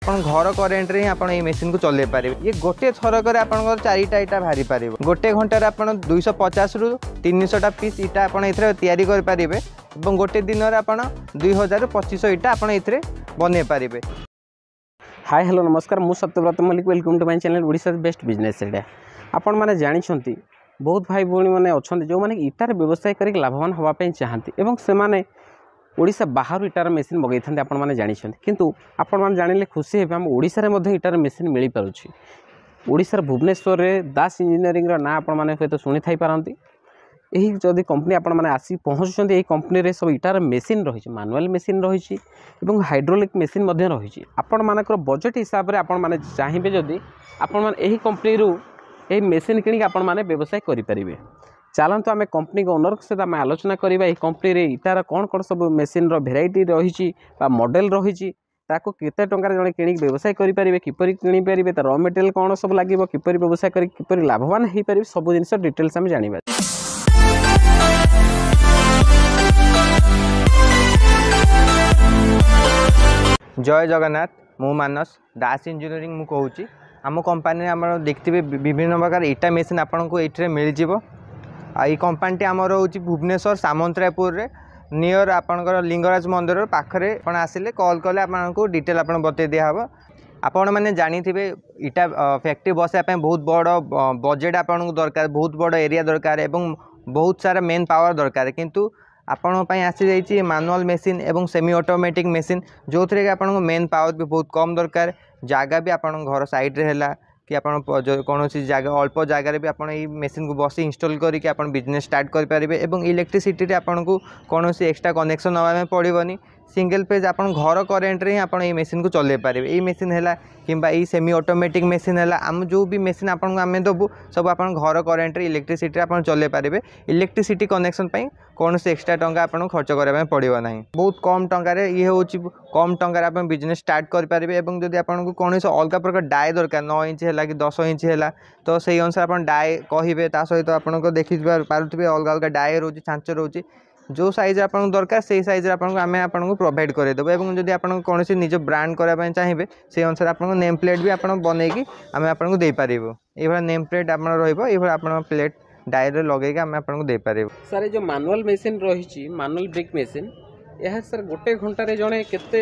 आपण घर करेन्ट रे आपण ये मेसीन को चले पारे। ये गोटे थरक आपंकर 4टा इटा बाहरी पार। गोटे घंटार आप 250 रु 300टा पीस इटा आप तैयारी करेंगे और गोटे दिन में आप 2000-2500 इटा आप बन पारे। हाय हेलो नमस्कार, मु Satyabrata Mallik, welcome to my channel Odisha best business idea. आपण मैंने जानते बहुत भाई भौणी मैंने अच्छा जो मैंने इटार व्यवसाय कर लाभवान होगापी चाहती और से ओडिशा बाहर इटार मेसीन मगई था आपण मैंने जानते किंतु आपण मैंने जानिले खुशी हे आम ओडिशा रे इटार मेसीन मिल पारुछि। ओडिशार भुवनेश्वर में दास इंजीनियरिंग ना आपण मैंने हयतो शुणी थाई पारंती। यही जदि कंपनी आपण मैंने आसी पहुँचुंट यही कंपनी रे सब इटार मेसीन रही, मानुआल मेसीन रही, हाइड्रोलिक मेसीन रही। आपण मानकर बजेट हिसाब से आपण मैंने चाहिए जदि आपण मैंने यही कंपनी रू यही मेसीन किणी आपण मैंने व्यवसाय करेंगे। चलतु आम कंपनी ओनर सहित आम आलोचना करवा यही कंपनी रे इटार कौन कौन सब मेसीन भेराइटी रही मॉडल रही ताको केते टंकार जने किणी व्यवसाय करेंगे, किपरि किणी पारे, तार रॉ मटेरियल कौन सब लगे, किपरि व्यवसाय कर किपरि लाभवान हो पारे, सब जिनस डिटेल्स आम जानिबा। जय जगन्नाथ, मु मानस दास इंजीनियरिंग मु कहूँ। आम कंपानी आम देखते विभिन्न प्रकार इटा मेसीन आपन को ये मिल जाव। ये कंपानी आमर हूँ भुवनेश्वर सामंतरायपुर रे नियर आपणकर लिंगराज मंदिर पाखरे आप आसिले कॉल कले आपको डिटेल आप बतई दिहब। आपण मैंने जानी थे इटा फैक्ट्री बसाया बहुत बड़ बजेट आपन दरकार, बहुत बड़ एरिया दरकार एवं बहुत सारा मेन पावर दरकार। किंतु आपण आसी जाइए मैनुअल मेसीन एवं सेमी ऑटोमेटिक मेसीन जो थे कि आपन मेन पावर भी बहुत कम दरकार। जगह भी आपन घर साइड रे हैला कि आपन कौन जगह अल्प जगार भी आपन ये मेसीन को बस इंस्टॉल करके आपन बिजनेस स्टार्ट करेंगे एवं इलेक्ट्रिसिटी आपन को कौन एक्स्ट्रा कनेक्शन नवा पड़ोनी। सिंगल पेज आपन घर करेन्ट रे आपन ये मेसीन को चले पारे। ये मेसीन है किंबा ये सेमी ऑटोमेटिक मेसीन है आम जो भी मेसीन आपन आम देबू सब आपन घर करेन्ट रे इलेक्ट्रिसिटी आपन चले पारे। इलेक्ट्रिसिटी कनेक्शन पाई कौन से एक्स्ट्रा टंका आपन खर्च करबा पड़ो ना। बहुत कम टंकार ये हूँ कम टंकार आप बिजनेस स्टार्ट करेंगे। जब आपको कौन अलग प्रकार डाए दरकार 9 इंच है कि 10 इंच है तो से अनुसार आप डाए कहे सहित आपको देखी पारे अलग अलग डाए रोचे छांच रोचे जो साइज आप दरकार से साइज आपको प्रोवाइड करदेव। और जब आप कौन निज ब्रांड करने चाहिए से अनुसार आप नेम प्लेट भी आप बनईकी आम आपको दे पार। ये नेम प्लेट आप रहा प्लेट डायरी लगे आम आपको दे पार। सर जो मैनुअल मेसीन रही मैनुअल ब्रिक मेसीन यह सर गोटे घंटे जड़े केते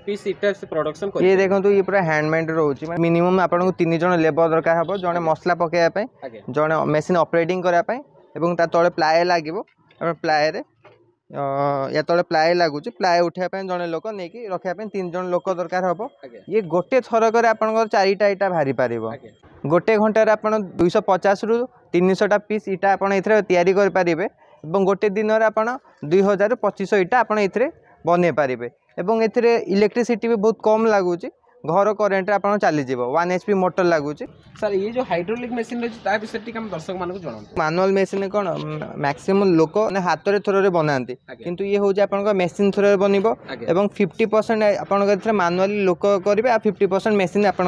पीस इटा से प्रोडक्शन कर ये देखो ये पूरा हैंडमेड रोचे मिनिमम आपको 3 जन लेबर दरकार हम जड़े मसला पकड़ापी जड़े मेसीन ऑपरेटिंग करने तले प्लाए लगे प्लाए या तले प्लाए लगुच प्लाए उठापी जड़े लोक नहीं रखापी 3 जन लोक दरकार हम। ये गोटे थरक आपंकर 4टा इटा बाहरी पार। गोटे घंटार आप 250 रु 300टा पीस इटा आप तैयारी करेंगे और गोटे दिन में आप 2000-2500 इटा आप बन पारे। एवं ए इलेक्ट्रिसिटी भी बहुत कम लगुच, घर करेन्ट आप चलीज 1 HP मोटर लगुच। सर ये जो हाइड्रोलिक मेसीन रही विषय हम दर्शक मान जनाऊँ। मैनुअल मेसीन कौन मैक्सिमम लोक हाथ रे थ्रो बनाती किंतु ये हूँ आप मेसीन थ्रो बन 50% आप मैनुअली लोक करेंगे 50% मेसीन आप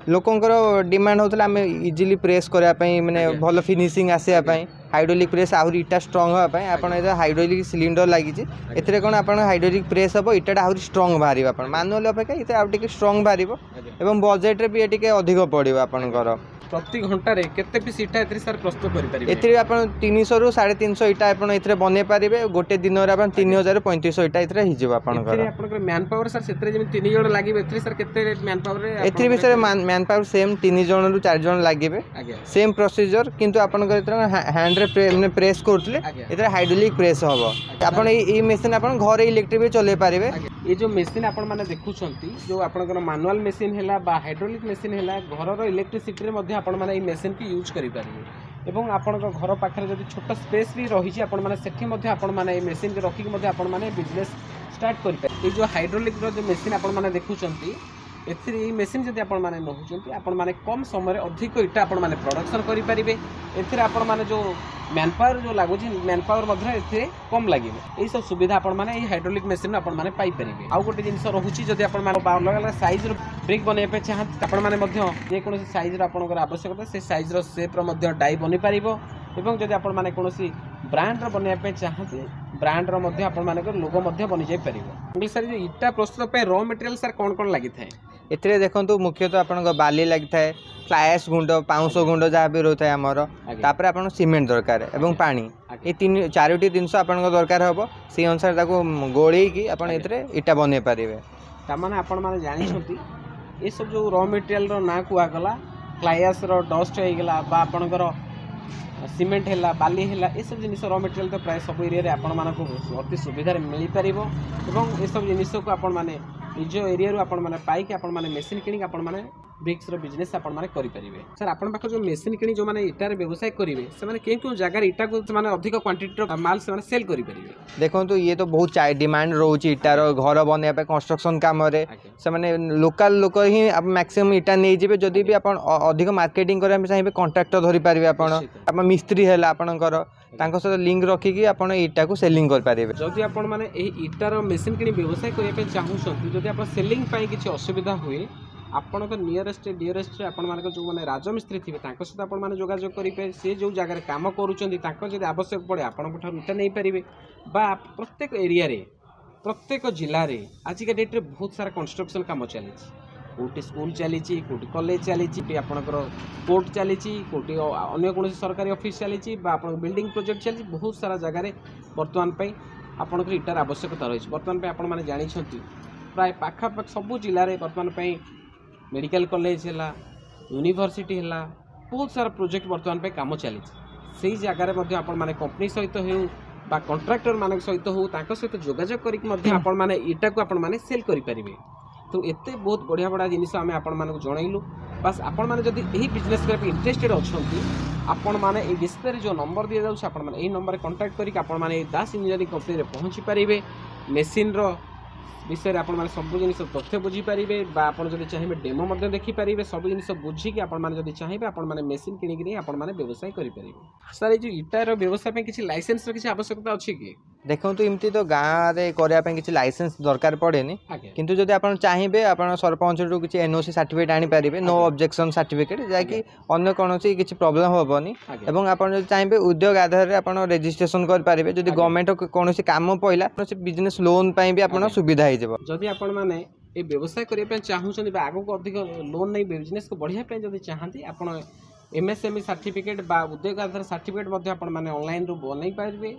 लोकंर डिमांड होता आम इजिली प्रेस करने माने भल फिनिशिंग आसापी हाइड्रोलिक प्रेस आहरी इटा स्ट्रंग होगापी आप हाइड्रोलिक सिलिंडर लगी एथे कौन आप हाइड्रोलिक प्रेस हम इटा आहरी स्ट्रंग बाहर आप मैनुअल अपेक्षा ये आउटे स्ट्रंग बाहर और बजेट भी ये अधिक पड़ो आपंकर। प्रति घंटा रे केते पीस इटा एथि सर प्रस्तुत करि परिबे? एथि आपण 300 रु 350 इटा आपण एथि बने पारिबे। गोटे दिन रे आपण 3000-3500 इटा एथि हि जिवो आपनकर। एथि आपनकर मैन पावर सर सेतरे जेमि 3 जण लागिबे एथि सर केते मैन पावर रे? एथि विषय मैन पावर सेम 3 जण रु 4 जण लागिबे सेम प्रोसीजर किंतु आपनकर एथि हैंड रे प्रेस करथले एथि हाइड्रोलिक प्रेस होबो। आपण ई मेसिन आपण घर इलेक्ट्रिक भी चले पारिबे। ये जो मेसिन आपण माने देखुछंती जो आपनकर मैनुअल मेसिन हैला बा हाइड्रोलिक मेसिन हैला घर रो इलेक्ट्रिसिटी रे मध्ये आपण माने ई मेसिन की यूज करि पारिबे। एवं आपण घर पाखे जब छोट स्पेस भी रही आपण माने सेठी मध्ये आपण माने मेसिन के रखिक मध्ये आपण माने बिजनेस स्टार्ट करि पारे। ये जो हाइड्रोलिक रो जो मेसिन आपण माने देखुछंती एथि मेसिन जदि आपण माने नहुचंती आपण माने कम समय अधिक इटा आपण माने प्रोडक्शन करि पारिबे। एथि आपण माने जो मैन पावर जो लागुची मैन पावर मध्ये एथि कम लागिबे। एई सब सुविधा आपण माने एई हाइड्रोलिक मेसिन आपण माने पाई परिबे। आ गोटे जिंस रहुची जदि आपण माने अलग अलग साइज रो ब्रिक बने पे चाहत आपण माने मध्ये जे कोनोसी साइज रो आपनकर आवश्यकता से साइज रो शेप रो मध्ये डाई बनि पारिबो। एवं जदि आपण माने कोनोसी ब्रांड रो बने पे चाहते ब्रांड रो मध्ये आपण माने लोगो मध्ये बनि जाय परिबो। सर जो इटा प्रस्तुत पे रॉ मटेरियल सर कोन कोन लागि थाए? एथिरे देखंतु मुख्यतः आपन बाली लगी थाए फ्लाएस गुंड पाउंस गुंड जहाँ भी रोता है आमर तापर आपन सीमेंट दरकार एवं पानी ये तीन चारोटी जिनस आपन दरकार हम से अनुसार ताको गोली की आपन एथिरे इटा बनै पारिबे तामाने आपण माने जानि छथि ए सब जो रॉ मटेरियल रो ना कुआ गला फ्लायस रो डस्ट हो गला बा आपनकर सीमेंट है बाली है ये सब जिन रॉ मटेरियल तो प्राय सब एरिया आपण मानक अति सुविधा मिल पार और ये सब जिन को आपण माने निज एरिया आपण माने पाई कि आपण माने मशीन किनी आपण माने ब्रिक्स रो बिजनेस आपण माने करि परिबे सर आपण पाख जो मशीन किनी जो माने इटार व्यवसाय करिवे से माने केउ जगह इटा को माने अधिक क्वांटिटी रो माल से माने सेल करि परिबे देखंतु ये तो बहुत डिमांड रोची इटार घर बनया पे कंस्ट्रक्शन काम रे से माने लोकल लोक ही मैक्सिमम इटा नै जिवे जदी भी आपण अधिक मार्केटिंग करे हम चाहिबे कॉन्ट्रैक्टर धरि परिबे आपण मिस्त्री हैला आपणकर तांको सहित लिंक रखिकी आपण इटा को सेलिंग कर पारिबे जदि आपण माने एही इटार मशीन किनी व्यवसाय करिया पे चाहूछंती जदि आपण सेलिंग पाई किछि असुविधा हुए आपण नियरेस्ट डियरेस्ट आपण मानक जो माने राजमिस्त्री थे सहित आपण माने जोगाजोग करेंगे सी जो जगह काम करुँच आवश्यक पड़े आपण इटा नहीं पारे बा प्रत्येक एरिया रे प्रत्येक जिले में आजिका डेट्रे बहुत सारा कंस्ट्रक्शन काम चली कोटी स्कूल चली कोटी कॉलेज चली आपणकर कोर्ट चली कोटी अन्य कौन सरकारी ऑफिस चली बिल्डिंग प्रोजेक्ट चली बहुत सारा जगह बर्तमान आपणकर इटार आवश्यकता रही बर्तमान आपण मैंने जानी प्राय पाखापाखि सबू जिले में बर्तमान मेडिकल कॉलेज है यूनिवर्सिटी है बहुत सारा प्रोजेक्ट बर्तमान पे काम चली से जगार आपण माने कंपनी सहित हो बा कॉन्ट्रैक्टर मान सहित हो सहित जोगाजोग करके इटा को आपण माने सेल करि परिबे तो एते बहुत बढ़िया बढ़िया जिनिस आमे आपण माने जनइलु बस आपण माने जदि एही बिजनेस करके इंटरेस्टेड अछंती आपण माने ए डिस्प्ले रे जो नंबर दिया जाउछ आपण माने एही नंबर कांटेक्ट करिक आपण माने दास इंजीनियरिंग कंपनी रे पहुंची परिबे मशीन रो विषय में आपने सब जिन तथ्य बुझीपारे आपड़ जब चाहिए डेमो देखिपारे सब जिन बुझिकी आपने चाहिए आपने मेसीन किणी आपने व्यवसाय करेंगे सर ये इटार व्यवसाय किसी लाइसेंस किसी आवश्यकता अच्छी कि देखो इमती तो गाँव में करने किसी लाइसेंस दरकार पड़ेनि किंतु जब आप चाहिए आप सरपंच रू किसी एनओसी सर्टिफिकेट आनीपारे नो ऑब्जेक्शन सर्टिफिकेट जहाँकि अन्य कौन किसी प्रोब्लेम हेनी और आप चाहिए उद्योग आधार में आप रेजिस्ट्रेशन करेंगे जब गवर्नमेंट कौन काम पड़ा बिजनेस लोन भी आप सुविधा जदि आपण माने ए व्यवसाय करने चाहूँ आगक अधिक लोन नहीं बिजनेस को बढ़िया जब चाहती आप एमएसएमई सर्टिफिकेट बा उद्योग आधार सर्टिफिकेट आपने ऑनलाइन रू बन पारे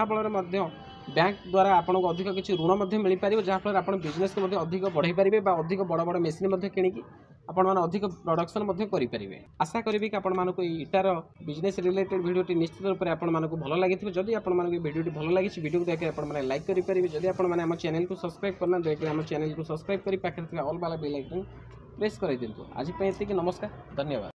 और बैंक द्वारा आपको अधिक किसी ऋण मिल पार जहाँफल आप बिजनेस को अधिक बढ़ाई पारे अधिक बड़ बड़ मेसीन किणी आपण मैंने अधिक प्रोडक्शन करेंगे आशा करी कि आपण मानक इटार बिजनेस रिलेटेड वीडियो निश्चित रूप से आपण मानक भल लगी जदि आपण मानक वीडियो भल लगी वीडियो को देखिए आप लाइक करेंगे जदि आप चैनल को सब्सक्राइब करना देखिए आम चैनल को सब्सक्राइब कर पाखे ऑल वाला बेल आइकन प्रेस कर दिंतु आज नमस्कार धन्यवाद।